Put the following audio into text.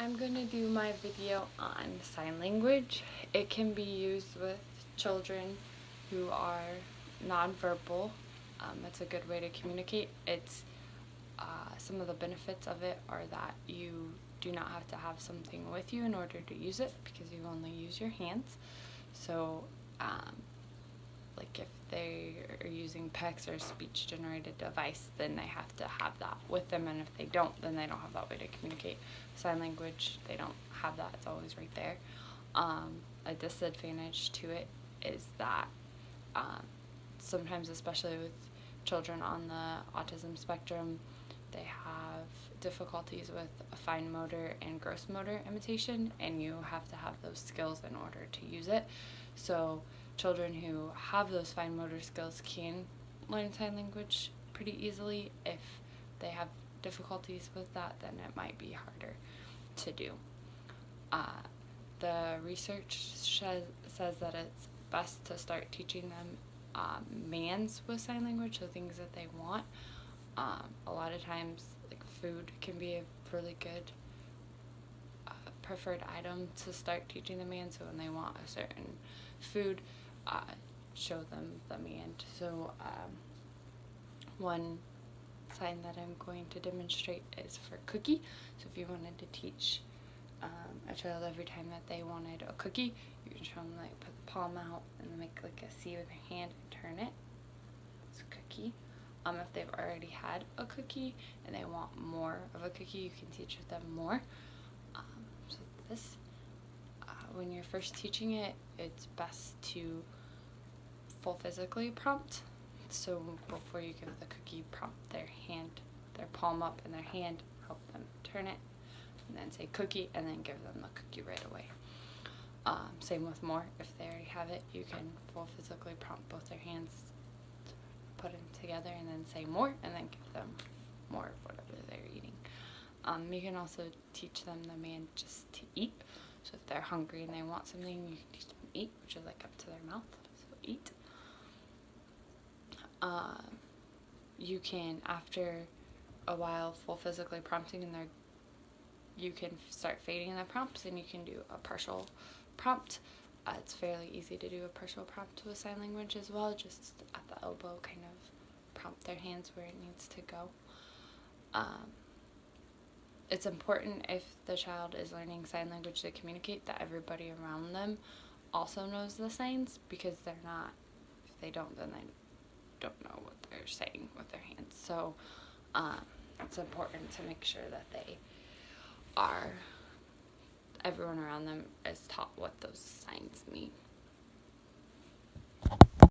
I'm going to do my video on sign language. It can be used with children who are nonverbal. It's a good way to communicate. Some of the benefits of it are that you do not have to have something with you in order to use it because you only use your hands. So like if they are using PECS or speech generated device, then they have to have that with them, and if they don't, then they don't have that way to communicate. Sign language, they don't have that, it's always right there. A disadvantage to it is that sometimes, especially with children on the autism spectrum, they have difficulties with fine motor and gross motor imitation, and you have to have those skills in order to use it. So children who have those fine motor skills can learn sign language pretty easily. If they have difficulties with that, then it might be harder to do. The research says that it's best to start teaching them commands with sign language, so things that they want. A lot of times, like food can be a really good preferred item to start teaching them in. So when they want a certain food, show them the command. So one sign that I'm going to demonstrate is for cookie. So if you wanted to teach a child every time that they wanted a cookie, you can show them like put the palm out and make like a C with their hand and turn it. It's a cookie. If they've already had a cookie and they want more of a cookie, you can teach them more. So this, when you're first teaching it, it's best to full physically prompt. So before you give the cookie, prompt their palm up in their hand, help them turn it, and then say cookie, and then give them the cookie right away. Same with more. If they already have it, you can full physically prompt both their hands, put them together, and then say more, and then give them more of whatever they're eating. You can also teach them the command just to eat. So if they're hungry and they want something, you can teach them eat, which is like up to their mouth. So eat. You can, after a while, full physically prompting, and you can start fading the prompts, and you can do a partial prompt. It's fairly easy to do a partial prompt with sign language as well, just at the elbow, kind of prompt their hands where it needs to go. It's important, if the child is learning sign language to communicate, that everybody around them also knows the signs, because if they don't, then they don't know what they're saying with their hands. So it's important to make sure that everyone around them is taught what those signs mean.